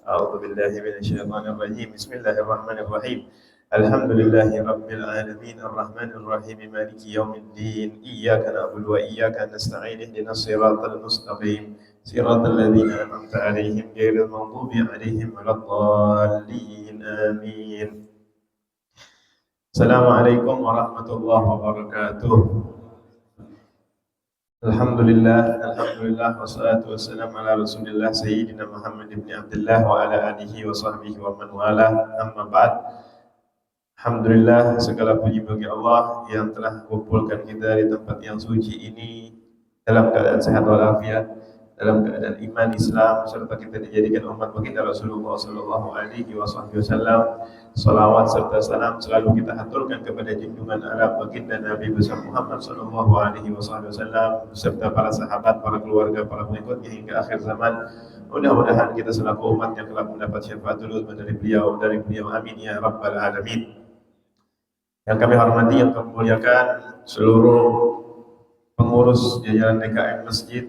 أعوذ بالله من الشيطان الرجيم. بسم الله الرحمن الرحيم. الحمد لله رب العالمين الرحمن الرحيم مالك يوم الدين إياك نعبد وإياك نستعين اهدنا الصراط المستقيم صراط الذين أنعمت عليهم غير المغضوب عليهم ولا الضالين آمين. السلام عليكم ورحمة الله وبركاته. Alhamdulillah wassalatu wassalamu ala Rasulillah Sayyidina Muhammad ibn Abdullah wa ala alihi wa sahbihi wa man wala, amma ba'd. Alhamdulillah, segala puji bagi Allah yang telah mengumpulkan kita di tempat yang suci ini dalam keadaan sehat walafiat, dalam keadaan iman Islam, serta kita dijadikan umat baginda Rasulullah sallallahu alaihi wasallam. Salawat serta salam selalu kita haturkan kepada junjungan alam baginda Nabi besar Muhammad sallallahu alaihi wasallam serta para sahabat, para keluarga, para pengikutnya hingga akhir zaman. Mudah-mudahan kita selaku umat yang telah mendapat syafaatul uzma dari beliau, amin ya rabbal alamin. Yang kami hormati, yang kami muliakan seluruh pengurus jajaran DKM Masjid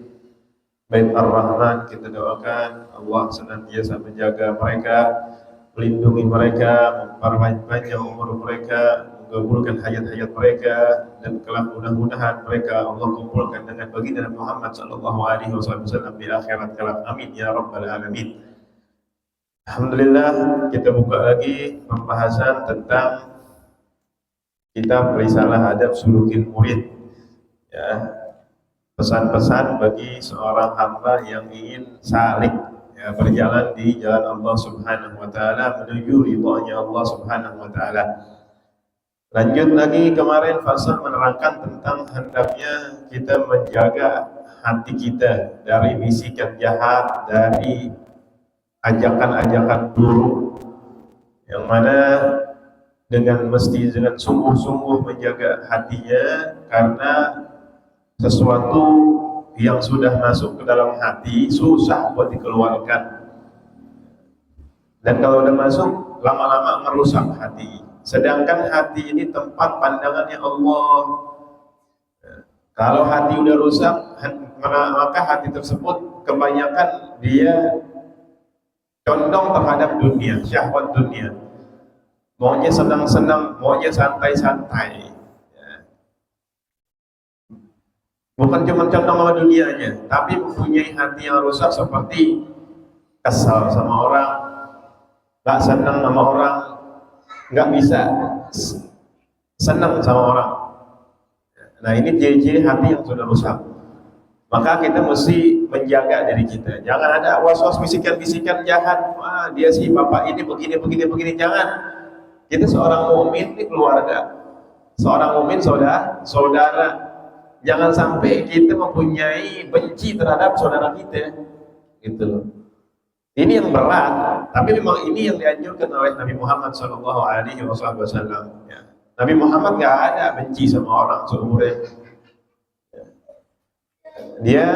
Bait Ar-Rahman, kita doakan Allah senantiasa menjaga mereka, melindungi mereka, memperpanjang umur mereka, mengabulkan hajat-hajat mereka, dan kelak mudah-mudahan mereka Allah kumpulkan dengan baginda Muhammad sallallahu alaihi wasallam di akhirat kelak. Amin ya rabbal alamin. Alhamdulillah, kita buka lagi pembahasan tentang kitab Risalah Adab Sulukil Murid. Ya, pesan-pesan bagi seorang hamba yang ingin salik, ya, berjalan di jalan Allah Subhanahu wa taala menuju ridhonya Allah Subhanahu wa taala. Lanjut lagi, kemarin fasal menerangkan tentang hendaknya kita menjaga hati kita dari bisikan jahat, dari ajakan-ajakan buruk, yang mana dengan sungguh-sungguh menjaga hatinya, karena sesuatu yang sudah masuk ke dalam hati susah buat dikeluarkan, dan kalau udah masuk lama-lama merusak hati. Sedangkan hati ini tempat pandangannya Allah. Kalau hati udah rusak, maka hati tersebut kebanyakan dia condong terhadap dunia, syahwat dunia, maunya senang-senang, maunya santai-santai. Bukan cuma condong sama dunianya, tapi mempunyai hati yang rusak seperti kesal sama orang, gak senang sama orang, gak bisa senang sama orang. Nah, ini ciri-ciri hati yang sudah rusak. Maka kita mesti menjaga diri kita. Jangan ada was-was bisikan-bisikan jahat. Wah, dia si bapak ini begini. Jangan. Kita seorang mukmin di keluarga, seorang mukmin saudara. Jangan sampai kita mempunyai benci terhadap saudara kita, gitu loh. Ini yang berat, tapi memang ini yang dianjurkan oleh Nabi Muhammad sallallahu alaihi wasallam. Ya. Nabi Muhammad nggak ada benci sama orang seumurnya. Dia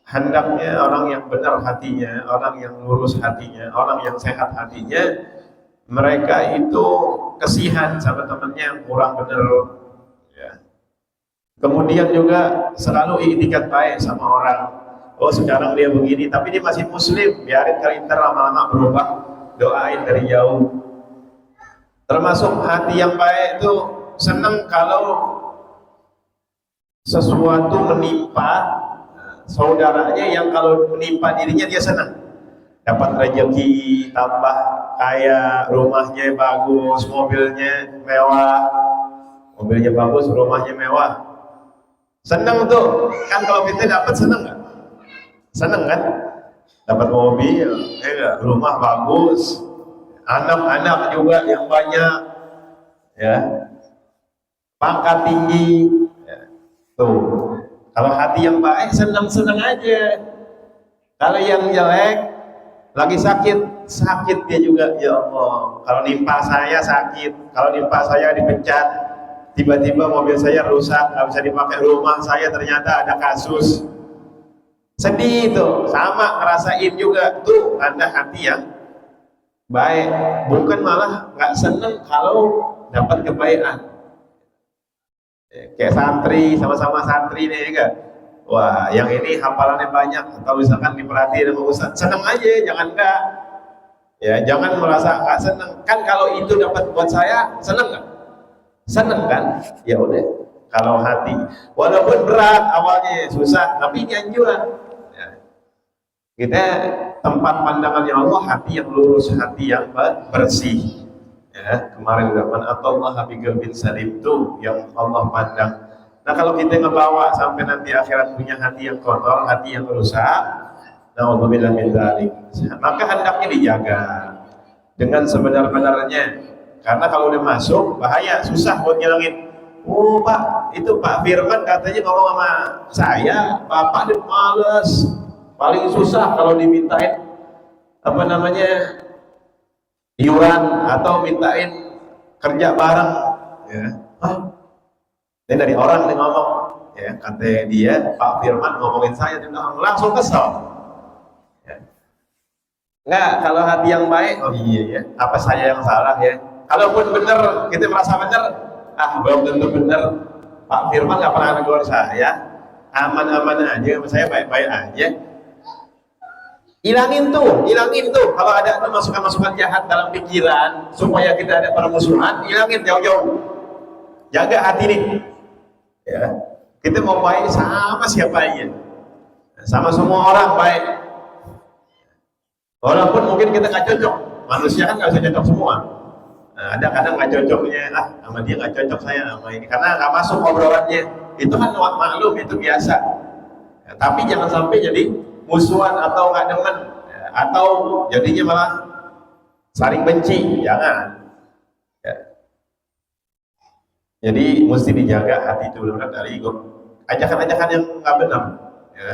hendaknya orang yang benar hatinya, orang yang lurus hatinya, orang yang sehat hatinya, mereka itu kasihan sama temannya yang kurang benar. Kemudian juga selalu iktikat baik sama orang. Oh, sekarang dia begini, tapi dia masih muslim, biarin kali ntar lama-lama berubah, doain dari jauh. Termasuk hati yang baik itu senang kalau sesuatu menimpa saudaranya, yang kalau menimpa dirinya dia senang. Dapat rezeki, tambah kaya, rumahnya bagus, mobilnya mewah, rumahnya mewah. Senang tuh, kan kalau kita dapat senang nggak? Senang kan? Dapat mobil, ya, rumah bagus, anak-anak juga yang banyak, ya, pangkat tinggi, ya. Tuh, kalau hati yang baik senang-senang aja. Kalau yang jelek, lagi sakit dia juga, ya Allah. Kalau nimpa saya sakit, kalau nimpa saya dipecat. Tiba-tiba mobil saya rusak, nggak bisa dipakai, rumah saya ternyata ada kasus. Sedih itu, sama ngerasain juga. Tuh ada hati yang baik, bukan malah nggak seneng kalau dapat kebaikan. Kayak santri, sama-sama santri nih, kan? Wah, yang ini hafalannya banyak, atau misalkan diperhatiin sama Ustaz, senang aja, jangan enggak. Ya, jangan merasa enggak senang. Kan kalau itu dapat buat saya, senang enggak? Senang kan? Ya udah. Kalau hati, walaupun berat awalnya susah, tapi ini anjuran. Ya. Kita tempat pandangannya Allah, hati yang lurus, hati yang bersih. Ya, kemarin zaman Allah Habibul bin Salim itu yang Allah pandang. Nah kalau kita ngebawa sampai nanti akhirat punya hati yang kotor, hati yang rusak, naudzubillah min dzalik, maka hendaknya dijaga dengan sebenar-benarnya. Karena kalau udah masuk bahaya, susah buat ngilangin. Oh Pak, itu Pak Firman katanya ngomong sama saya, Bapak dia males, paling susah kalau dimintain apa namanya iuran atau mintain kerja bareng. Ya. Hah? Ini dari orang yang ngomong, ya kata dia Pak Firman ngomongin saya, dia bilang, langsung kesel. Ya. Enggak, kalau hati yang baik, oh iya ya, apa saya yang salah ya? Kalaupun benar, kita merasa benar, belum tentu benar. Pak Firman nggak pernah negur saya, aman-aman aja, saya baik-baik aja. Ilangin tuh. Kalau ada masukan-masukan jahat dalam pikiran supaya kita ada permusuhan, ilangin jauh-jauh. Jaga hati nih. Ya, kita mau baik sama siapa aja, sama semua orang baik. Walaupun mungkin kita nggak cocok, manusia kan nggak bisa cocok semua. Nah, ada kadang nggak cocoknya, sama dia nggak cocok saya sama ini, karena nggak masuk obrolannya. Itu kan maklum, itu biasa. Ya, tapi jangan sampai jadi musuhan atau nggak demen, ya, atau jadinya malah saling benci, jangan. Ya. Jadi mesti dijaga hati itu benar dari ajakan-ajakan yang nggak benar, ya.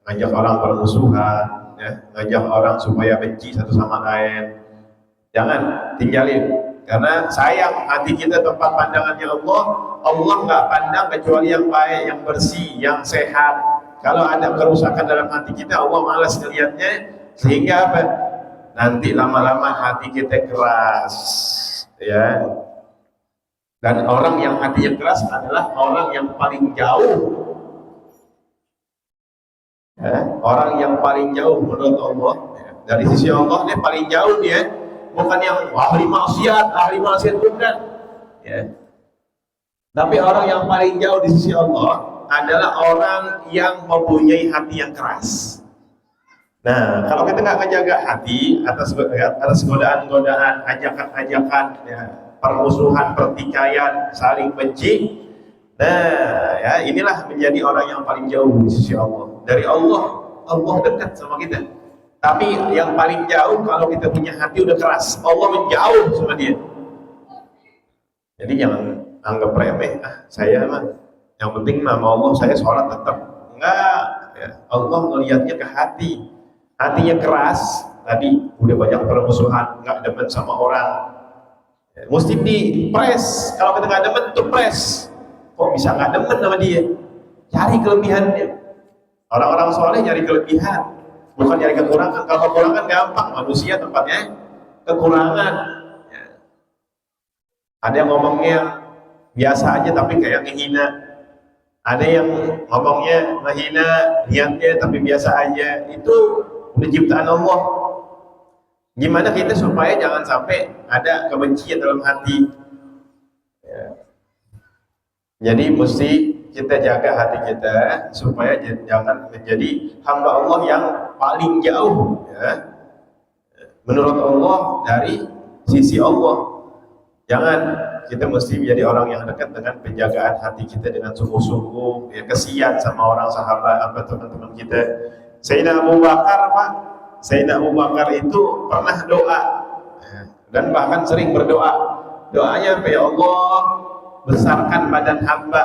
Ngajak orang permusuhan, ya. Ngajak orang supaya benci satu sama lain, jangan, tinggalin. Karena sayang, hati kita tempat pandangannya Allah. Allah nggak pandang kecuali yang baik, yang bersih, yang sehat. Kalau ada kerusakan dalam hati kita, Allah malas ngelihatnya, sehingga apa? Nanti lama-lama hati kita keras, ya. Dan orang yang hatinya keras adalah orang yang paling jauh, ya. Orang yang paling jauh menurut Allah, ya. Dari sisi Allah dia paling jauh dia, bukan yang ahli maksiat bukan, ya. Tapi orang yang paling jauh di sisi Allah adalah orang yang mempunyai hati yang keras. Nah, kalau kita nggak menjaga hati atas godaan-godaan, ajakan-ajakan, ya, permusuhan, pertikaian, saling benci, nah, ya inilah menjadi orang yang paling jauh di sisi Allah. Dari Allah dekat sama kita. Tapi yang paling jauh kalau kita punya hati udah keras, Allah menjauh sama dia. Jadi jangan anggap remeh, saya mah yang penting nama Allah, saya sholat tetap. Enggak, ya. Allah melihatnya ke hati. Hatinya keras, tadi udah banyak permusuhan, nggak demen sama orang, ya, mesti dipres. Kalau kita nggak demen tuh pres. Kok bisa nggak demen sama dia? Cari kelebihannya. Orang-orang soleh nyari kelebihan, bukan nyari kekurangan. Kalau kekurangan gampang, manusia tempatnya kekurangan, ya. Ada yang ngomongnya biasa aja tapi kayak ngehina. Ada yang ngomongnya ngehina, niatnya tapi biasa aja. Itu udah ciptaan Allah. Gimana kita supaya jangan sampai ada kebencian dalam hati, ya. Jadi mesti kita jaga hati kita supaya jangan menjadi hamba Allah yang paling jauh, ya, menurut Allah dari sisi Allah. Jangan, kita mesti menjadi orang yang dekat dengan penjagaan hati kita dengan sungguh-sungguh, ya, kesian sama orang sahabat atau teman-teman kita. Sayyidina Abu Bakar, Pak, Sayyidina Abu Bakar itu pernah doa, ya, dan bahkan sering berdoa. Doanya, ya Allah, besarkan badan hamba.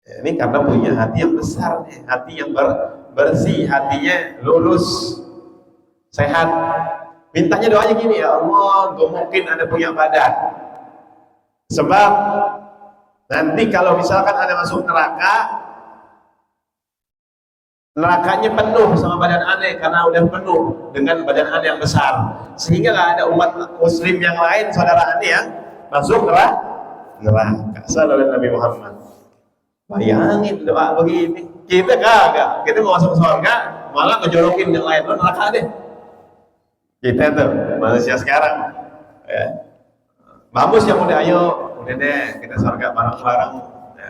Ya, ini karena punya hati yang besar, hati yang bersih, hatinya lurus, sehat. Mintanya doanya gini, ya Allah, gue mungkin ada punya badan. Sebab nanti kalau misalkan ada masuk neraka, nerakanya penuh sama badan aneh karena udah penuh dengan badan aneh yang besar, sehingga nggak ada umat muslim yang lain, saudara aneh yang masuk neraka. Sallallahu Nabi Muhammad. Bayangin doa begini, kita kagak, kita mau masuk surga malah ngejorokin yang lain, neraka deh. Kita tuh manusia sekarang, ya. Bagus yang udah, ayo, udah deh kita surga bareng-bareng. Ya.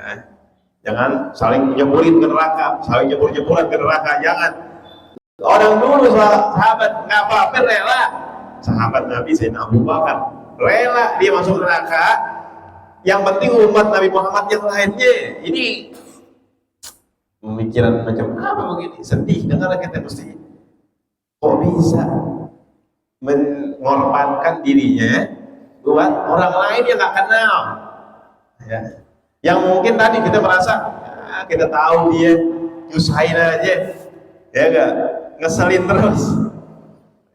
Jangan saling nyeburin ke neraka, saling nyebur-nyeburan ke neraka, jangan. Orang dulu sahabat nggak apa-apa rela, sahabat Nabi Sayyidina Abu Bakar rela dia masuk neraka, yang penting umat Nabi Muhammad yang lainnya. Ini pemikiran macam apa begini? Sedih dengar kita, mesti kok bisa mengorbankan dirinya buat orang lain yang nggak kenal, ya. Yang mungkin tadi kita merasa kita tahu dia nyusahin aja, ya gak, ngeselin terus,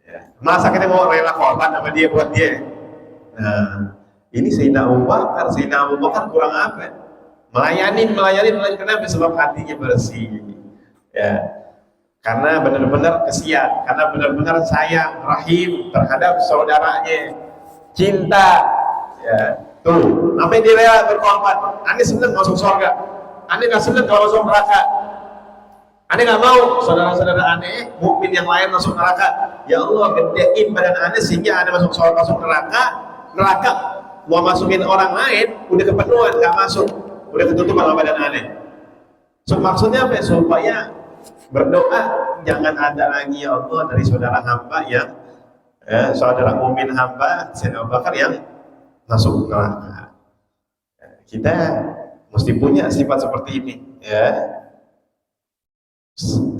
ya. Masa kita mau rela korban sama dia buat dia? Nah, ini Sayyidina Abu Bakar. Sayyidina Abu Bakar kurang apa? Melayani. Kenapa? Sebab hatinya bersih, ya. Karena benar-benar kesian, karena benar-benar sayang, rahim terhadap saudaranya, cinta, ya. Tuh, apa yang dia rela berkorban? Anda senang masuk surga, Anda nggak senang kalau masuk neraka. Anda nggak mau saudara-saudara Anda mukmin yang lain masuk neraka. Ya Allah, gedein badan Anda sehingga Anda masuk surga, masuk neraka mau masukin orang lain udah kepenuhan, nggak masuk, udah ketutup sama badan Anda. So, maksudnya apa? Supaya berdoa jangan ada lagi, ya Allah, dari saudara hamba yang saudara mukmin hamba Sayyidina Abu Bakar yang masuk neraka. Kita mesti punya sifat seperti ini, ya.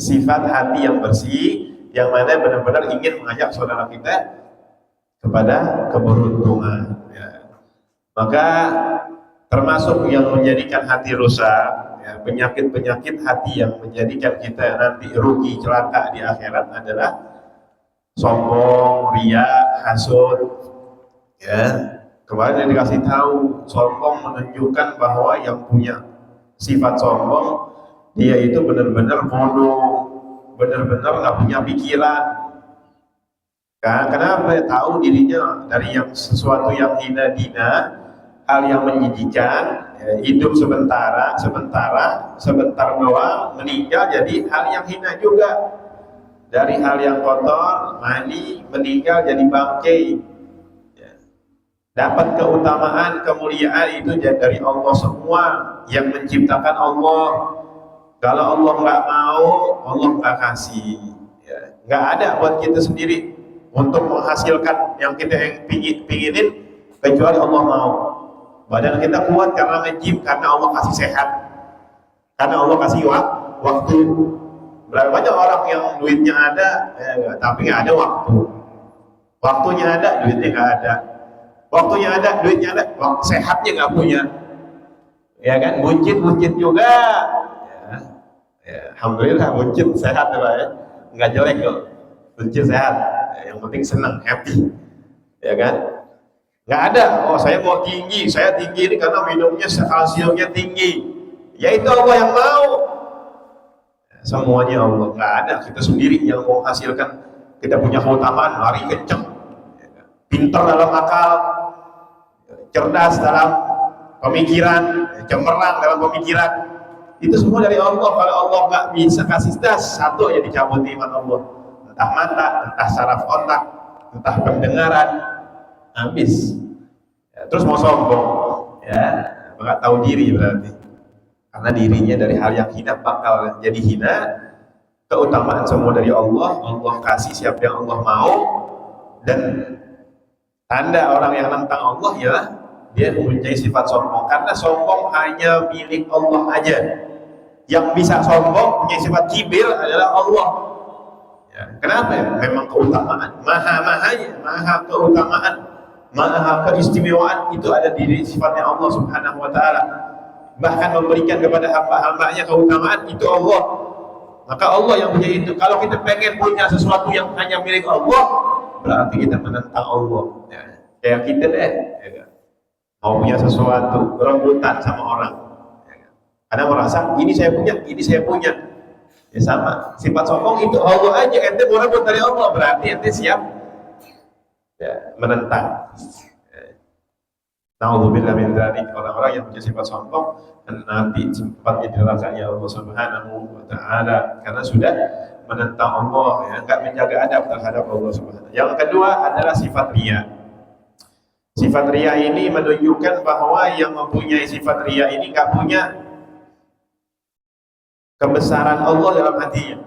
Sifat hati yang bersih, yang mana benar-benar ingin mengajak saudara kita kepada keberuntungan, ya. Maka termasuk yang menjadikan hati rusak, ya, penyakit-penyakit hati yang menjadikan kita nanti rugi celaka di akhirat adalah sombong, riya, hasud, ya. Kemarin yang dikasih tahu, sombong menunjukkan bahwa yang punya sifat sombong dia itu benar-benar bodoh, benar-benar nggak punya pikiran. Kan? Kenapa? Tahu dirinya dari yang sesuatu yang hina dina, hal yang menjijikan, ya, hidup sebentar doang, meninggal jadi hal yang hina juga. Dari hal yang kotor, mandi, meninggal jadi bangkai. Dapat keutamaan, kemuliaan itu dari Allah semua, yang menciptakan Allah. Kalau Allah nggak mau, Allah nggak kasih, ya. Nggak ada buat kita sendiri untuk menghasilkan yang kita pinginin, kecuali Allah mau. Badan kita kuat karena nge-gym, karena Allah kasih sehat, karena Allah kasih waktu. Berapa banyak orang yang duitnya ada, tapi nggak ada waktu. Waktunya ada, duitnya nggak ada. Waktunya ada, duitnya ada, sehatnya nggak punya, ya kan? Buncit juga, ya. Alhamdulillah buncit sehat, ya, nggak jelek kok, buncit sehat, yang penting senang, happy, ya kan? Nggak ada, oh saya mau tinggi, saya tinggi ini karena minumnya kalsiumnya tinggi, ya itu Allah yang mau, semuanya Allah. Nggak ada, kita sendiri yang mau hasilkan. Kita punya keutamaan, lari kenceng, pintar dalam akal, cerdas dalam pemikiran, cemerlang dalam pemikiran, itu semua dari Allah. Kalau Allah nggak bisa kasih das, satu aja dicabut iman Allah, entah mata, entah saraf otak, entah pendengaran, habis, ya. Terus mau sombong, ya, nggak tahu diri berarti, karena dirinya dari hal yang hina bakal jadi hina. Keutamaan semua dari Allah, Allah kasih siapa yang Allah mau. Dan tanda orang yang nentang Allah ya dia mempunyai sifat sombong, karena sombong hanya milik Allah aja. Yang bisa sombong punya sifat kibir adalah Allah, ya. Kenapa? Ya? Memang keutamaan, maha keutamaan, maha keistimewaan itu ada di sifatnya Allah Subhanahu wa ta'ala. Bahkan memberikan kepada hamba-hambanya keutamaan itu Allah. Maka Allah yang punya itu. Kalau kita pengen punya sesuatu yang hanya milik Allah, berarti kita menentang Allah, ya. Kayak kita deh, ya. Mau punya sesuatu, rebutan sama orang, ya. Karena merasa ini saya punya, ya sama. Sifat sombong itu Allah aja. Ente mau rebut dari Allah, berarti ente siap, ya, menentang. Nauzubillah min dzalik, orang-orang yang punya sifat sombong nanti tempatnya di neraka ya Allah Subhanahu wa taala karena sudah menentang Allah ya, enggak menjaga adab terhadap Allah Subhanahu. Yang kedua adalah sifat riya. Sifat riya ini menunjukkan bahwa yang mempunyai sifat riya ini enggak punya kebesaran Allah dalam hatinya.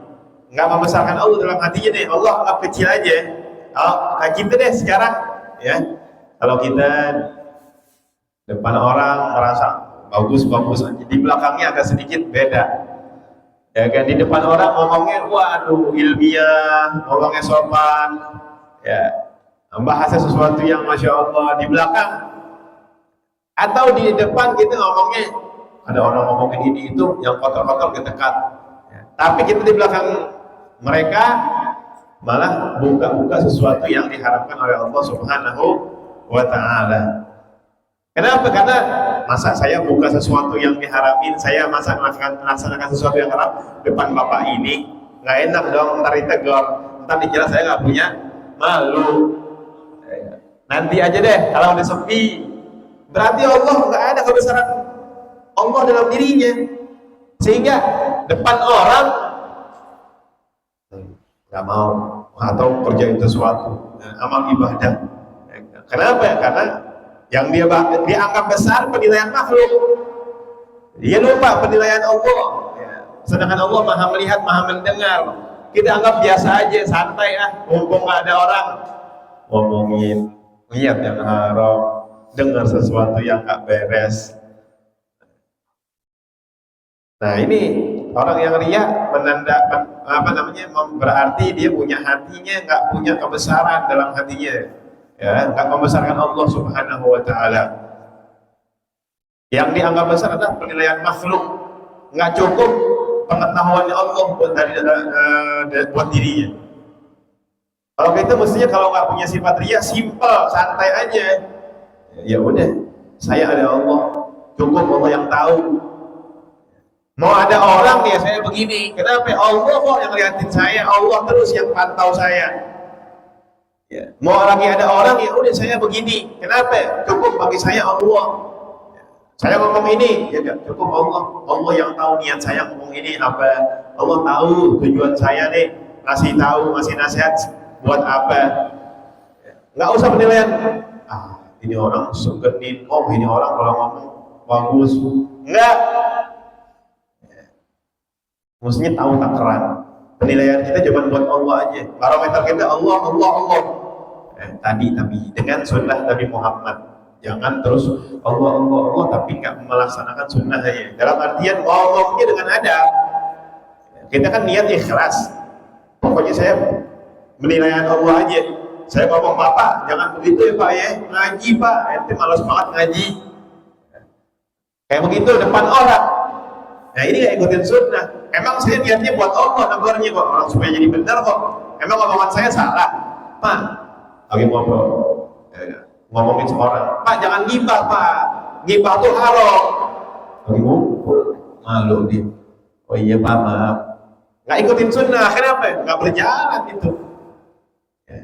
Enggak membesarkan Allah dalam hatinya deh. Allah anggap kecil aja. Oh, kayak kita deh sekarang ya. Kalau kita depan orang merasa bagus-bagus aja, di belakangnya agak sedikit beda. Ya kan, di depan orang ngomongnya waduh ilmiah, ngomongnya sopan, ya bahasa sesuatu yang masya Allah. Di belakang atau di depan kita ngomongnya ada orang ngomongin ini itu yang kotor-kotor kita cut. Ya. Tapi kita di belakang mereka malah buka-buka sesuatu yang diharapkan oleh Allah Subhanahu wa taala. Kenapa? Karena masa saya buka sesuatu yang diharamin, saya masa melaksanakan sesuatu yang haram depan bapak ini, nggak enak dong, ntar ditegur, ntar dikira saya nggak punya malu. Nanti aja deh kalau udah sepi, berarti Allah nggak ada kebesaran Allah dalam dirinya, sehingga depan orang nggak mau atau kerjain sesuatu amal ibadah. Kenapa? Karena yang dia anggap besar penilaian makhluk, dia lupa penilaian Allah ya. Sedangkan Allah maha melihat, maha mendengar. Kita anggap biasa aja, santai mumpung gak ada orang ngomongin, lihat yang haram, dengar sesuatu yang gak beres. Nah ini orang yang riya menandakan berarti dia punya hatinya nggak punya kebesaran dalam hatinya. Ya, nggak membesarkan Allah Subhanahu wa taala. Yang dianggap besar adalah penilaian makhluk, nggak cukup pengetahuannya Allah buat dirinya. Kalau kita mestinya kalau nggak punya sifat riya, simple, santai aja. Ya udah, saya ada Allah, cukup Allah yang tahu. Mau ada orang ya saya begini, kenapa? Allah kok yang liatin saya, Allah terus yang pantau saya. Ya. Mau lagi ada orang ya udah saya begini, kenapa? Cukup bagi saya Allah. Ya. Saya ngomong ini, ya cukup Allah yang tahu niat saya ngomong ini apa. Allah tahu tujuan saya nih, ngasih tahu, ngasih nasihat buat apa. Ya. Nggak usah penilaian. Ini orang segenit, ini orang kalau ngomong bagus. Enggak. Ya. Mestinya tahu takaran. Penilaian kita cuma buat Allah aja. Barometer kita Allah. Tapi dengan sunnah Nabi Muhammad. Jangan terus Allah tapi nggak melaksanakan sunnahnya. Dalam artian ngomongnya dengan adab. Kita kan niat ikhlas. Pokoknya saya penilaian Allah aja. Saya ngomong Bapak, jangan begitu ya Pak ya. Ngaji Pak, ente malas banget ngaji. Kayak begitu depan orang. Nah ini nggak ikutin sunnah. Emang saya niatnya buat Allah, negornya kok orang supaya jadi benar kok. Emang omongan saya salah, Pak. Lagi ngobrol, ngomongin sama orang, Pak jangan gibah Pak, gibah tuh haram. Lagi ngumpul, malu dia. Oh iya Pak maaf, nggak ikutin sunnah, kenapa? Nggak berjalan itu. Ya.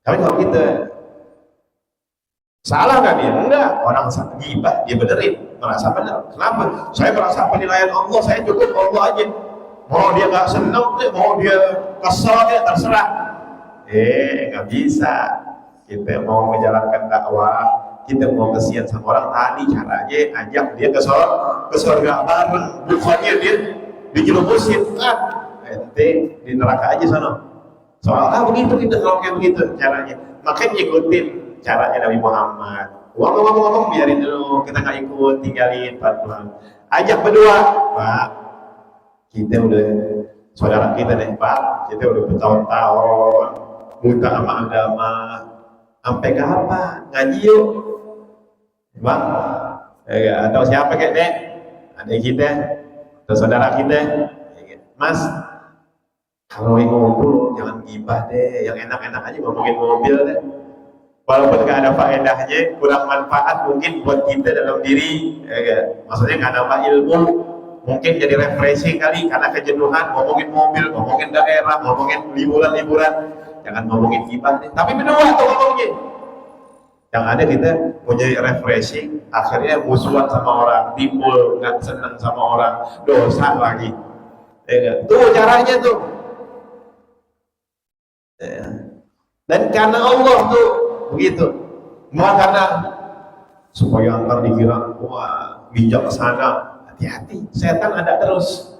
Tapi kalau kita salah nggak dia? Enggak, orang gibah dia benerin, merasa benar. Kenapa? Saya merasa penilaian Allah, saya cukup Allah aja. Mau dia nggak senang, mau dia kesel, dia terserah. Nggak bisa. Kita mau menjalankan dakwah, kita mau kesian sama orang tadi, caranya ajak dia ke surga bareng, bukannya dia dijerumusin ente di neraka aja sana. Soalnya begitu kita kalau kayak begitu caranya. Makanya ikutin caranya Nabi Muhammad. Ngomong-ngomong biarin dulu, kita nggak ikut, tinggalin pelan-pelan. Ajak berdua, Pak. Kita udah saudara kita deh Pak, kita udah bertahun-tahun buta sama agama, sampai kapan ngaji yuk Bang, atau siapa kayak dek, adik kita atau saudara kita, Mas kalau ngumpul jangan gibah deh, yang enak-enak aja ngomongin mobil deh, walaupun gak ada faedahnya, kurang manfaat mungkin buat kita dalam diri, maksudnya gak nambah ilmu, mungkin jadi refreshing kali karena kejenuhan ngomongin mobil, ngomongin daerah, ngomongin liburan-liburan. Jangan ngomongin gibah deh, tapi berdua tuh ngomongnya. Yang ada kita punya refreshing, akhirnya musuhan sama orang, timbul nggak senang sama orang, dosa lagi. Ya, tuh caranya tuh. Ya. Dan karena Allah tuh begitu, bukan karena supaya antar dikira wah bijaksana. Hati-hati, setan ada terus.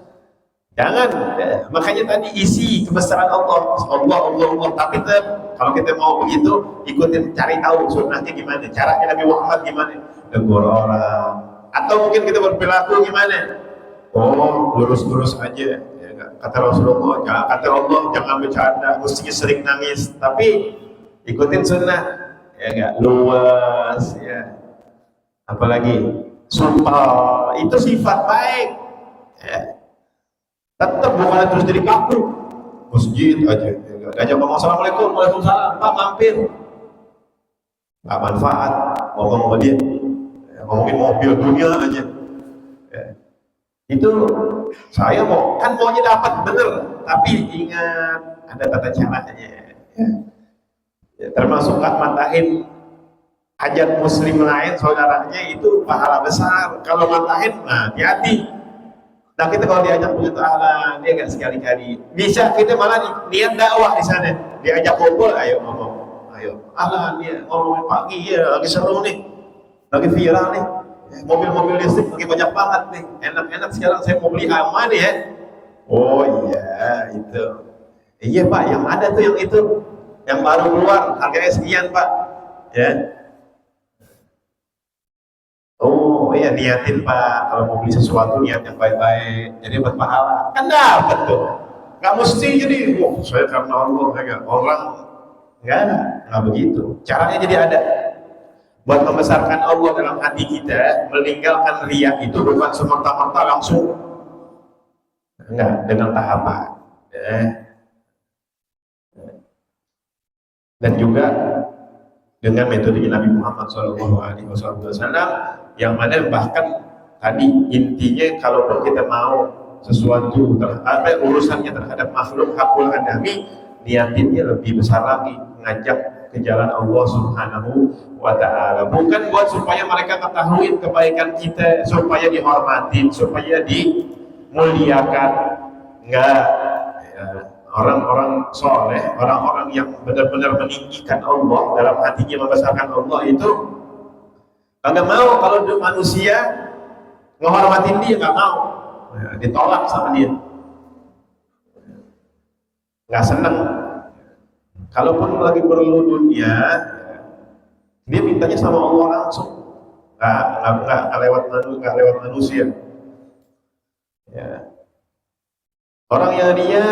Jangan, ya. Makanya tadi isi kebesaran Allah, Allah, Allah, Allah. Tapi tetap, kalau kita mau begitu, ikutin cari tahu sunnahnya gimana, caranya Nabi Muhammad gimana, tegur orang, atau mungkin kita berperilaku gimana. Oh, lurus-lurus aja. Ya, kata Rasulullah, kata Allah, jangan bercanda, mestinya sering nangis, tapi ikutin sunnah, ya enggak luas, ya. Apalagi sumpah itu sifat baik, ya. Tetap bukan terus jadi kaku masjid aja ngajak ngomong assalamualaikum waalaikumsalam pak mampir nggak manfaat ngomong sama dia ngomongin mobil dunia aja ya. Itu saya mau kan maunya dapat bener tapi ingat ada tata caranya ya. Ya, termasuk nggak matahin hajat muslim lain saudaranya itu pahala besar kalau matahin nah hati-hati. Nah kita kalau diajak punya ta'ala, dia nggak sekali-kali. Bisa kita malah niat dakwah di sana. Diajak kumpul, ayo ngomong, ayo. Allah dia ngomongin pagi ya, lagi seru nih, lagi viral nih. Mobil-mobil listrik lagi banyak banget nih. Enak-enak sekarang saya mau beli aman ya. Oh iya itu. Iya pak, yang ada tuh yang itu, yang baru keluar, harganya sekian pak. Ya. Oh iya niatin pak kalau mau beli sesuatu niat yang baik-baik jadi berpahala kan dapat tuh nggak mesti jadi saya karena Allah enggak orang nggak begitu caranya jadi ada buat membesarkan Allah dalam hati kita meninggalkan riya itu bukan semerta-merta langsung enggak dengan tahapan dan juga dengan metode Nabi Muhammad SAW yang mana bahkan tadi intinya kalaupun kita mau sesuatu urusannya terhadap makhluk hakul adami niatinnya lebih besar lagi ngajak ke jalan Allah Subhanahu wa ta'ala bukan buat supaya mereka ketahui kebaikan kita supaya dihormatin supaya dimuliakan enggak ya. Orang-orang soleh, orang-orang yang benar-benar meninggikan Allah dalam hatinya membesarkan Allah itu nggak mau kalau manusia menghormatin dia nggak mau, ya, ditolak sama dia, nggak seneng. Kalaupun lagi perlu dunia, dia mintanya sama Allah langsung, nggak lewat manusia. Ya. Orang yang dia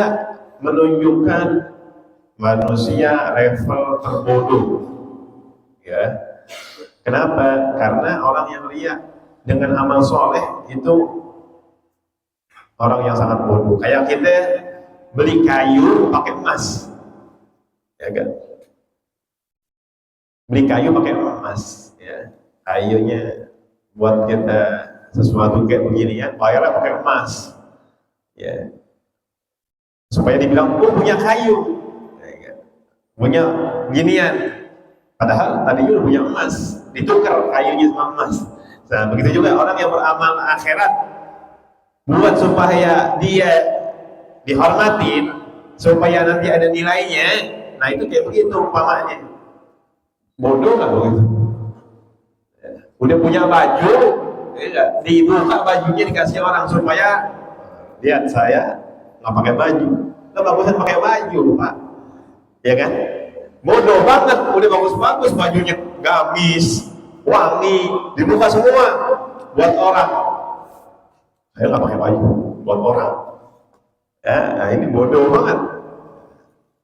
menunjukkan manusia level terbodoh ya kenapa? Karena orang yang lihat dengan amal soleh itu orang yang sangat bodoh kayak kita beli kayu pakai emas ya kan beli kayu pakai emas ya kayunya buat kita sesuatu kayak begini ya bayarnya pakai emas ya supaya dibilang punya kayu punya ginian padahal tadi juga punya emas ditukar kayunya sama emas nah begitu juga orang yang beramal akhirat buat supaya dia dihormatin supaya nanti ada nilainya nah itu kayak begitu umpamanya bodoh nggak begitu udah punya baju dibuka bajunya dikasih orang supaya lihat saya nggak pakai baju, nggak bagusan pakai baju pak, ya kan? Bodoh banget, udah bagus-bagus bajunya, gamis, wangi, dibuka semua buat orang. Saya nggak pakai baju buat orang. Ya, nah ini bodoh banget.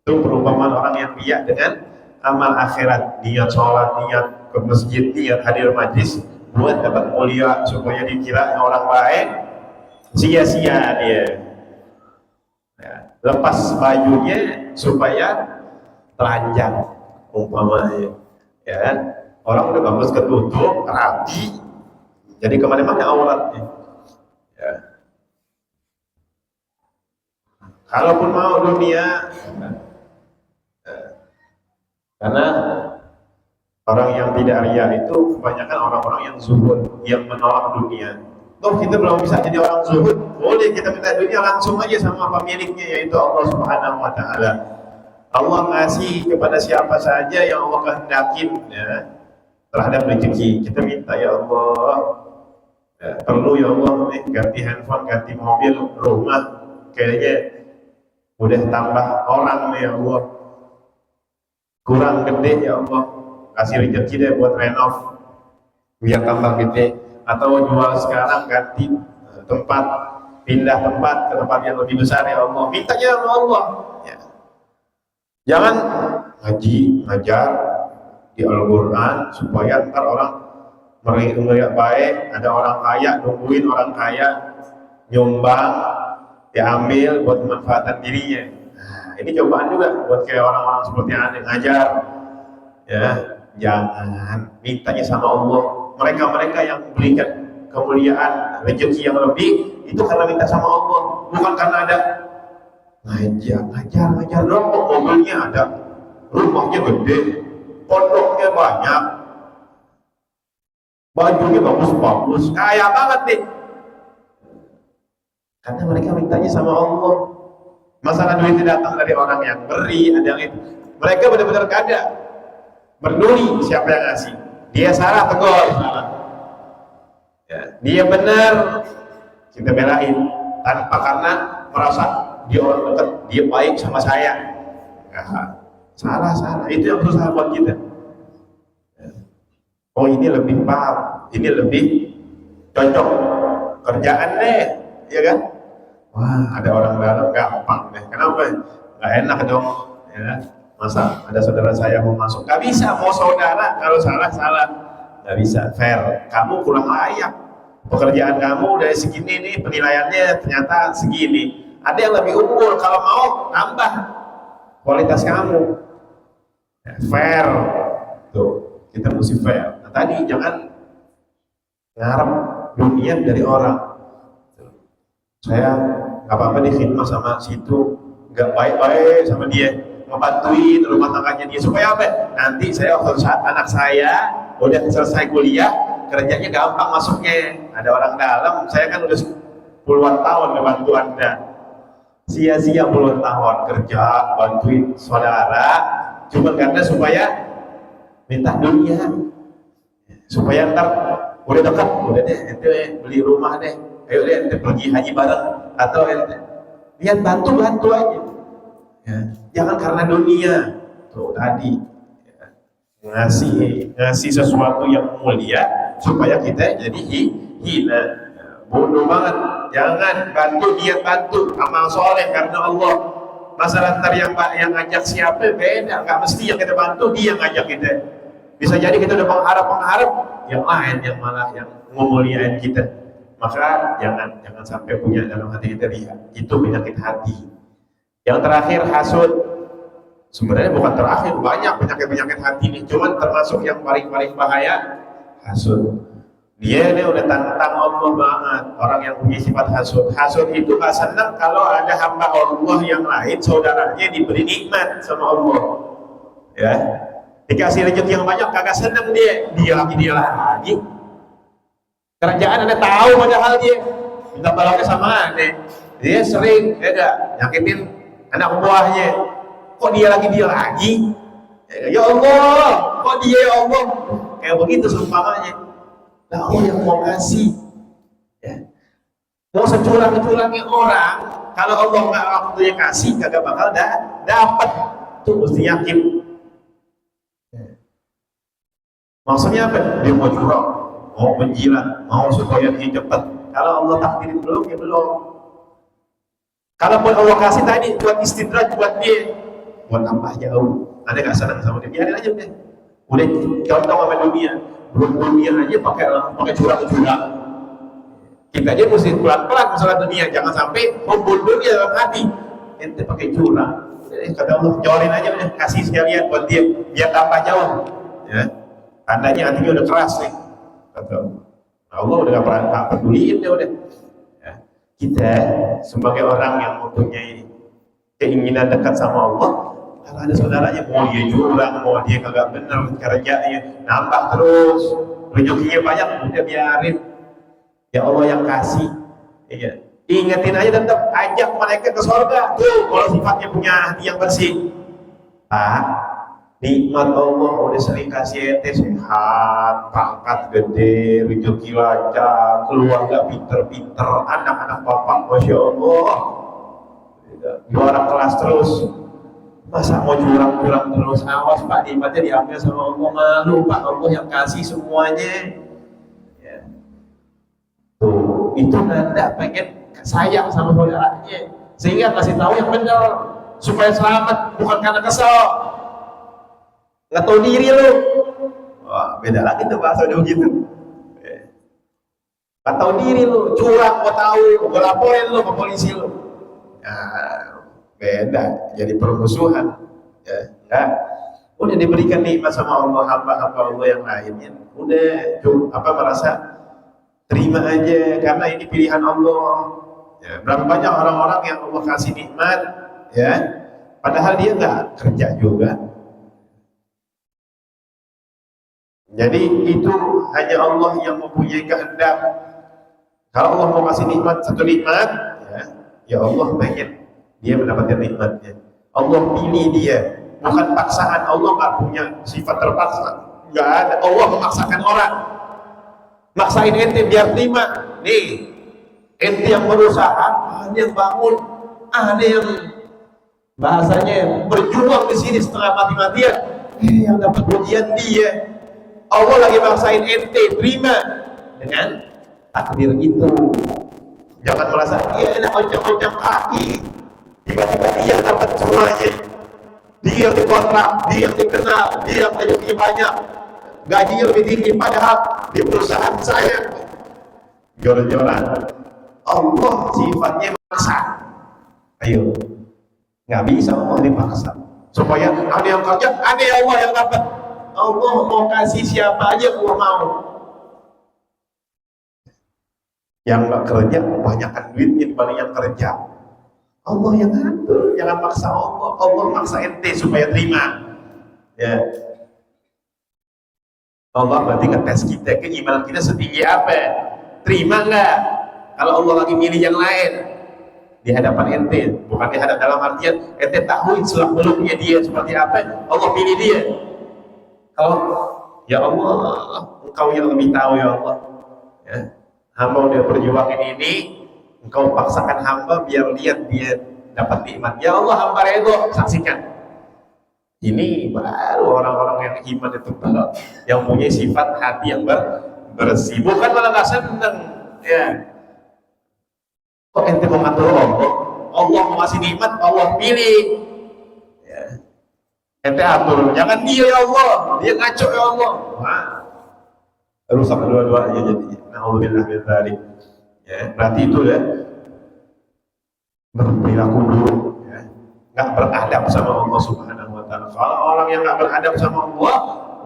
Itu perumpamaan orang yang riya dengan amal akhirat, niat sholat, niat ke masjid, niat hadir majlis, buat dapat mulia supaya dikira orang baik, sia-sia dia. Ya, lepas bajunya supaya telanjang umpamanya ya kan orang udah bagus ketutup rapi jadi kemana-mana auratnya ya. Kalaupun mau dunia ya. Karena Orang yang tidak ria itu kebanyakan orang-orang yang zuhud, yang menolak dunia. Toh kita belum bisa jadi orang zuhud, boleh kita minta dunia langsung aja sama pemiliknya, yaitu Allah Subhanahu wa Ta'ala. Allah ngasih kepada siapa saja yang Allah kehendakin ya, terhadap rezeki. Kita minta, ya Allah, ya, perlu ya Allah nih, ganti handphone, ganti mobil, rumah, kayaknya udah tambah orang nih ya Allah, kurang gede ya Allah, kasih rezeki deh buat renov biar tambah gede, atau jual sekarang ganti tempat, pindah tempat ke tempat yang lebih besar ya Allah. Mintanya sama Allah ya. Jangan ngaji, ngajar di Al-Quran supaya ntar orang melihat baik, ada orang kaya, nungguin orang kaya nyumbang, diambil buat kemanfaatan dirinya. Nah, ini cobaan juga buat kayak orang-orang seperti aneh ngajar ya. Jangan, mintanya sama Allah. Mereka-mereka yang memberikan kemuliaan, rezeki yang lebih, itu karena minta sama Allah, bukan karena ada ngajar dong, mobilnya ada, rumahnya gede, pondoknya banyak, bajunya bagus-bagus, kaya banget nih. Karena mereka mintanya sama Allah. Masalah duitnya datang dari orang yang beri, ada yang itu. Mereka benar-benar kada peduli siapa yang ngasih. Dia salah, tegur, salah. Ya, dia benar, kita belain tanpa karena merasa dia orang dekat, dia baik sama saya. Ya, salah. Itu yang berusaha buat kita. Ya. Oh, ini lebih paham, ini lebih cocok kerjaan deh, ya kan? Wah, ada orang dalam gampang deh. Kenapa? Gak enak dong, ya. Masa ada saudara saya mau masuk? Gak bisa, mau saudara kalau salah. Gak bisa, fair. Kamu kurang layak. Pekerjaan kamu dari segini nih, penilaiannya ternyata segini. Ada yang lebih unggul, kalau mau tambah kualitas kamu. Ya, fair. Tuh, kita mesti fair. Nah, tadi jangan ngarep dunia dari orang. Saya nggak apa-apa nih khidmat sama situ, nggak baik-baik sama dia, ngebantuin rumah tangganya dia supaya apa? Nanti saya waktu saat anak saya udah selesai kuliah, kerjanya gampang masuknya. Ada orang dalam, saya kan udah puluhan tahun ngebantu Anda, sia-sia puluhan tahun kerja bantuin saudara, cuma karena supaya minta dunia, supaya ntar udah dekat, udah deh ente beli rumah deh, ayo deh ente pergi haji bareng, atau ente lihat bantu aja ya. Jangan karena dunia. Tuh tadi ya, ngasih sesuatu yang mulia supaya kita jadi hina. Bodoh banget. Jangan bantu, dia bantu amal soleh karena Allah. Masalah ntar yang ngajak siapa beda, nggak mesti yang kita bantu dia ngajak kita. Bisa jadi kita udah mengharap yang lain yang malah yang memuliakan kita. Maka jangan sampai punya dalam hati kita ria. Itu penyakit hati. Yang terakhir hasud. Sebenarnya bukan terakhir, banyak penyakit hati ini. Cuman termasuk yang paling bahaya hasud. Dia ini udah tantang Allah banget. Orang yang punya sifat hasud. Hasud itu gak senang kalau ada hamba Allah yang lain, saudaranya diberi nikmat sama Allah. Ya, dikasih rezeki yang banyak kagak senang dia lagi. Kerajaan Anda tahu padahal dia minta tolongnya sama Anda. Dia sering nyakitin anak buahnya. Kok dia lagi? Ya Allah, kok dia ya Allah? Kayak begitu seumpamanya. Nah, Allah yang mau kasih, ya. Mau securang-curangnya orang, kalau Allah nggak waktunya kasih, kagak bakal dapat. Tuh mesti yakin. Ya. Maksudnya apa? Dia mau curang, mau menjilat, mau supaya dia cepat. Kalau Allah takdirin belum, ya belum. Kalaupun Allah kasih tadi buat istidraj buat dia, buat apa jauh? Ada nggak senang sama dia? Biarin aja udah. Udah contoh sama dunia. Dunia aja pakai curang-curang. Kita aja mesti pelan-pelan masalah dunia, jangan sampai kumpul dunia dalam hati. Ente pakai curang. Kata Allah, jorin aja udah, kasih sekalian buat dia, biar tambah jauh. Ya, tandanya hatinya udah keras nih. Kata Allah udah nggak peduliin dia udah. Ya. Kita sebagai orang yang mempunyai keinginan dekat sama Allah Kalau ada saudaranya mau dia curang, mau dia kagak bener kerjanya, nambah terus, rezekinya banyak, udah biarin. Ya Allah yang kasih. Iya. Ingetin aja tetap, ajak mereka ke surga. Tuh, kalau sifatnya punya hati yang bersih. Pak, nikmat Allah udah sering kasih ente sehat, pangkat gede, rezeki lancar, keluarga pinter-pinter, anak-anak bapak, masya Allah, juara kelas terus. Masa mau curang-curang terus? Awas Pak, nikmatnya diambil sama Allah. Malu Pak, Allah yang kasih semuanya. Ya. Tuh, itu nanda pengen sayang sama saudaranya, sehingga kasih tahu yang benar supaya selamat, bukan karena kesel. Nggak tahu diri lu. Wah, beda lagi tuh bahasa udah gitu. Nggak tahu diri lu, curang, mau tahu, mau laporin lu ke polisi lu. Nah, beda, jadi permusuhan. Ya, enggak. Udah diberikan nikmat sama Allah, hamba-hamba Allah yang lainnya. Udah, merasa terima aja karena ini pilihan Allah. Ya, berapa banyak orang-orang yang Allah kasih nikmat, ya, padahal dia nggak kerja juga. Jadi itu hanya Allah yang mempunyai kehendak. Kalau Allah mau kasih nikmat, satu nikmat, ya Allah pengen dia mendapatkan nikmatnya. Allah pilih dia, bukan paksaan. Allah nggak punya sifat terpaksa, nggak ada. Allah memaksakan orang, maksain ente biar terima. Nih, ente yang berusaha, ada yang bangun, ada yang bahasanya berjuang di sini setengah mati-matian, yang dapat pujian dia. Allah lagi maksain ente terima dengan takdir itu. Jangan merasa dia enak oncang-oncang kaki, tiba-tiba dia dapat semuanya, dia yang dikontrak, dia yang dikenal, dia yang rezeki banyak, gajinya lebih tinggi, padahal di perusahaan saya jor-joran. Allah sifatnya maksa. Ayo, nggak bisa Allah dipaksa supaya ada yang kerja, ada Allah yang dapat. Allah mau kasih siapa aja Allah mau. Yang nggak kerja kebanyakan duitnya dibanding yang kerja. Allah yang ngatur, jangan maksa Allah. Allah maksa ente supaya terima. Ya. Allah berarti ngetes kita, keimanan kita setinggi apa? Terima nggak? Kalau Allah lagi milih yang lain di hadapan ente, bukan di hadapan dalam artian ente tahu selak beluknya dia seperti apa, Allah pilih dia. Kalau ya Allah, Engkau yang lebih tahu ya Allah. Ya. Hamba udah perjuangin ini, Engkau paksakan hamba biar lihat dia dapat nikmat. Ya Allah, hamba redho, saksikan. Ini baru orang-orang yang iman itu berat, yang punya sifat hati yang bersih, bukan malah nggak seneng. Ya. Kok ente mau ngatur Allah? Allah mau kasih nikmat, Allah pilih. Ya. Ente atur, jangan dia ya Allah, dia ngaco ya Allah. Wah, rusak dua-duanya jadi. Alhamdulillah min dzalik. Ya, berarti itu ya berperilaku dulu, ya. Nggak beradab sama Allah Subhanahu wa Ta'ala. Kalau orang yang nggak beradab sama Allah,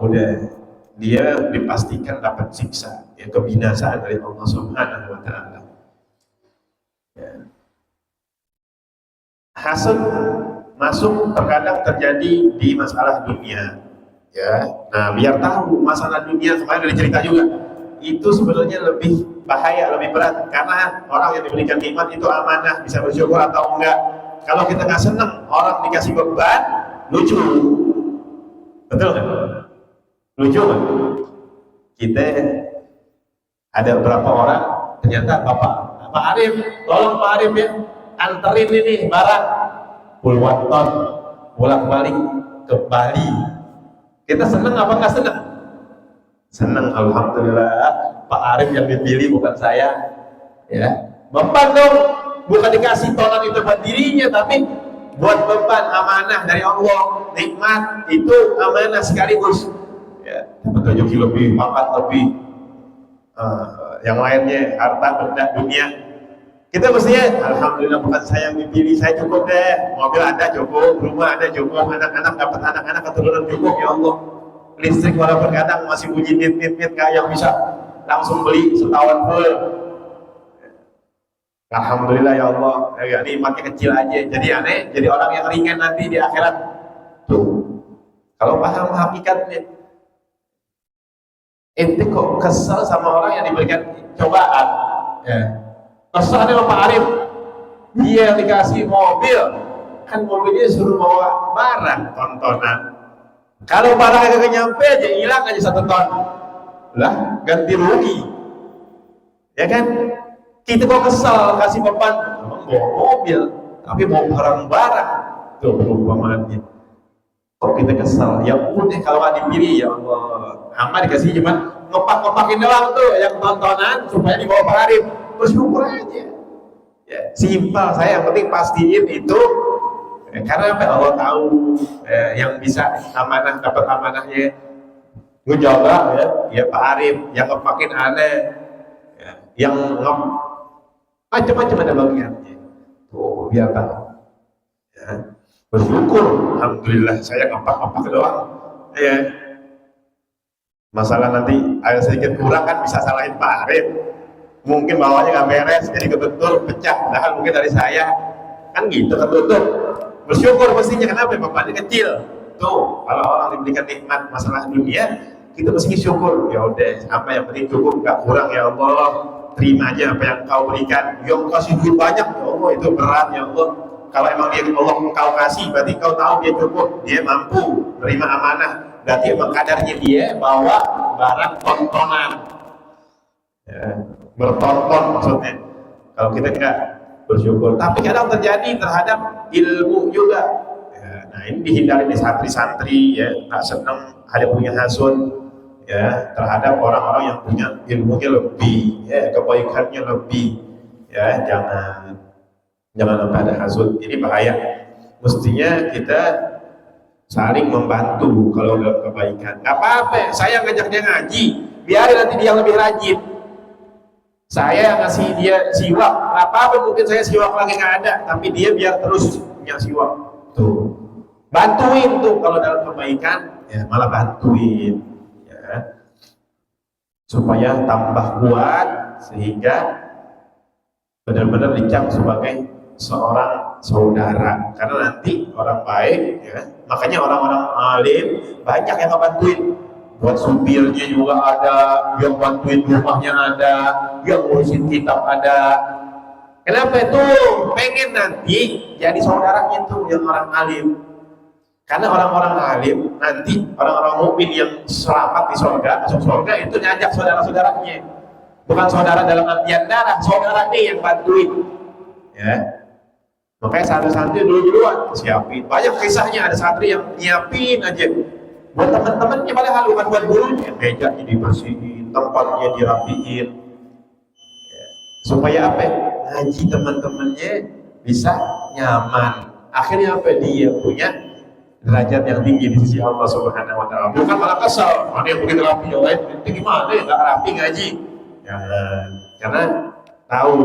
udah dia dipastikan dapat siksa, ya, kebinasaan dari Allah Subhanahu wa Ta'ala. Ya. Hasad masuk terkadang terjadi di masalah dunia. Ya, nah biar tahu masalah dunia, kemarin ada cerita juga, itu sebenarnya lebih bahaya, lebih berat, karena orang yang diberikan nikmat itu amanah, bisa bersyukur atau enggak. Kalau kita nggak seneng orang dikasih beban, lucu, betul nggak? Lucu nggak? Kita ada beberapa orang, ternyata Pak Arif, tolong Pak Arif ya, anterin ini barang puluhan ton bolak-balik ke Bali. Kita seneng apa nggak seneng? Seneng, alhamdulillah. Pak Arif yang dipilih bukan saya. Ya, beban dong, bukan dikasih tolong itu buat dirinya, tapi buat beban, amanah dari Allah. Nikmat itu amanah sekaligus. Ya, dapat rezeki lebih, pangkat lebih, yang lainnya, harta benda dunia. Kita mestinya, alhamdulillah bukan saya yang dipilih, saya cukup deh, mobil ada cukup, rumah ada cukup, anak-anak dapat anak-anak keturunan cukup, ya Allah. Listrik walaupun kadang masih uji nit yang bisa langsung beli setahun full. Alhamdulillah ya Allah, ya, nikmatnya kecil aja, jadi aneh, jadi orang yang ringan nanti di akhirat. Tuh, kalau paham hakikatnya, ente kok kesel sama orang yang diberikan cobaan? Ya. Kesel nih Pak Arif, dia dikasih mobil, kan mobilnya suruh bawa barang tontonan. Kalau barangnya kagak nyampe aja, hilang aja 1 ton, lah ganti rugi, ya kan? Kita kok kesel kasih beban bawa mobil, tapi bawa barang-barang, tuh perumpamaannya. Kok kita kesel? Ya udah kalau nggak dipilih ya Allah, hamba dikasih cuma ngopak-ngopakin doang tuh yang tontonan supaya dibawa Pak Arif, bersyukur aja. Ya, simpel. Saya yang penting pastiin itu, karena apa? Allah tahu yang bisa amanah, dapat amanahnya ngejaga ya Pak Arif, yang ngopakin aneh, ya, yang macam-macam ada bagiannya. Tuh biar tahu. Ya. Bersyukur, alhamdulillah saya ngopak-ngopak doang. Ya. Masalah nanti air sedikit kurang kan bisa salahin Pak Arif. Mungkin bawahnya nggak beres, jadi kebetul pecah. Padahal mungkin dari saya, kan gitu ketutup. Bersyukur mestinya, kenapa? Bapaknya kecil. Tuh, kalau orang diberikan nikmat masalah dunia, kita mesti syukur. Ya udah, apa yang penting cukup, nggak kurang ya Allah. Terima aja apa yang Kau berikan. Yang kasih duit banyak, ya Allah itu berat ya Allah. Kalau emang dia Allah Kau kasih, berarti Kau tahu dia cukup, dia mampu menerima amanah. Berarti emang kadarnya dia bawa barang tontonan. Ya, bertonton maksudnya. Kalau kita enggak bersyukur, tapi kadang terjadi terhadap ilmu juga. Ya, nah ini dihindari di santri-santri, ya nggak senang ada punya hasud, ya terhadap orang-orang yang punya ilmunya lebih, ya kebaikannya lebih, ya jangan sampai ada hasud. Ini bahaya. Mestinya kita saling membantu kalau dalam kebaikan. Nggak apa-apa, saya ngajak dia ngaji, biarin nanti dia lebih rajin. Saya ngasih dia siwak, apa-apa mungkin saya siwak lagi nggak ada, tapi dia biar terus punya siwak. Tuh, bantuin tuh kalau dalam kebaikan, ya malah bantuin, ya supaya tambah kuat sehingga benar-benar dicap sebagai seorang saudara. Karena nanti orang baik, ya makanya orang-orang alim banyak yang ngebantuin. Buat supirnya juga ada, yang bantuin rumahnya ada, yang ngurusin kitab ada. Kenapa itu? Pengen nanti jadi saudaranya tuh yang orang alim. Karena orang-orang alim nanti, orang-orang mukmin yang selamat di surga, masuk surga itu ngajak saudara-saudaranya. Bukan saudara dalam artian darah, saudara nih yang bantuin. Ya. Makanya santri-santri dulu-duluan siapin. Banyak kisahnya, ada santri yang nyiapin aja. Buat teman-temannya, padahal bukan buat gurunya, mejanya dibersihin, tempatnya dirapiin, ya. Supaya apa? Ngaji teman-temannya bisa nyaman. Akhirnya apa? Dia punya derajat yang tinggi di sisi Allah Subhanahu Wa Taala. Bukan malah kesal, mana yang begitu rapi, yang lain itu gimana? Nggak rapi ngaji. Jangan, karena tahu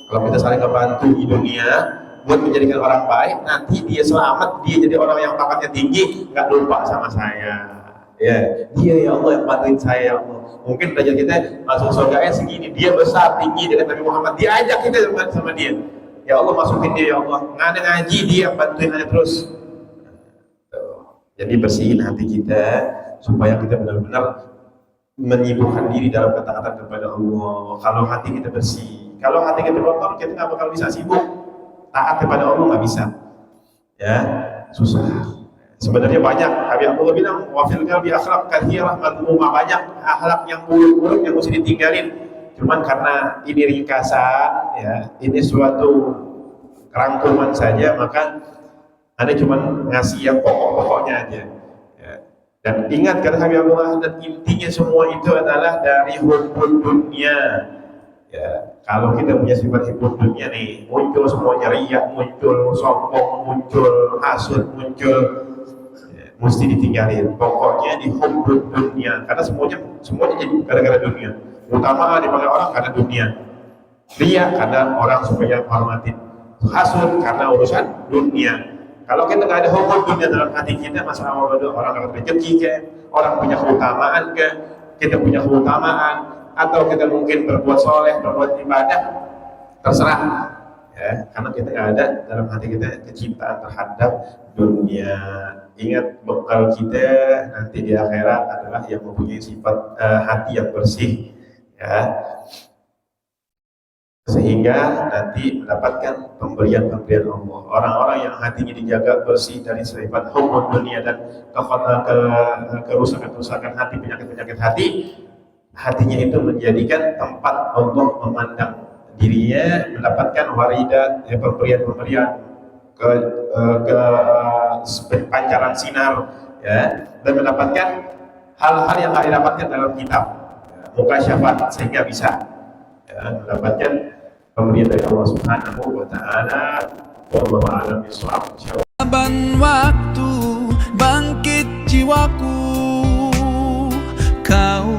kalau kita saling membantu di dunia buat menjadikan orang baik, nanti dia selamat, dia jadi orang yang pangkatnya tinggi, nggak lupa sama saya. Ya, dia ya Allah yang bantuin saya ya Allah. Mungkin derajat kita masuk surganya segini, dia besar tinggi dengan Nabi Muhammad, dia ajak kita sama dia. Ya Allah masukin dia ya Allah, nggak ngaji dia yang bantuin aja terus. Jadi bersihin hati kita supaya kita benar-benar menyibukkan diri dalam ketaatan kepada Allah. Kalau hati kita bersih, kalau hati kita kotor, kita nggak bakal bisa sibuk taat kepada Allah, nggak bisa, ya susah. Sebenarnya banyak, Habib Abdullah bilang wafil qalbi akhlaq katsirah madmumah, banyak akhlak yang buruk-buruk yang mesti ditinggalin. Cuman karena ini ringkasan, ya ini suatu rangkuman saja, maka Anda cuma ngasih yang pokok-pokoknya aja, ya. Dan ingat kata Habib Abdullah, dan intinya semua itu adalah dari hubbud dunia. Ya, kalau kita punya sifat hidup dunia nih, muncul semuanya riak, muncul sombong, muncul hasud, muncul, ya, mesti ditinggalin. Pokoknya di hubbud dunia, karena semuanya jadi gara-gara dunia. Utama dipanggil orang karena dunia, riak karena orang supaya hormatin, hasud karena urusan dunia. Kalau kita nggak ada hubbud dunia dalam hati kita, masalah orang dapat rezeki ke, orang punya keutamaan ke, kita punya keutamaan, atau kita mungkin berbuat soleh, berbuat ibadah, terserah, ya, karena kita nggak ada dalam hati kita kecintaan terhadap dunia. ingat bekal kita nanti di akhirat adalah yang mempunyai sifat hati yang bersih, ya, sehingga nanti mendapatkan pemberian-pemberian Allah. Orang-orang yang hatinya dijaga bersih dari sifat hubbud dunia dan kerusakan-kerusakan hati, penyakit-penyakit hati, hatinya itu menjadikan tempat Allah memandang dirinya, mendapatkan waridat, ya, pemberian-pemberian ke pancaran sinar, ya, dan mendapatkan hal-hal yang tidak didapatkan dalam kitab, ya, mukasyafat, sehingga bisa, ya, mendapatkan pemberian dari Allah Subhanahu wa taala. Wallahu a'lam bishawab. Waktu bangkit jiwaku, kau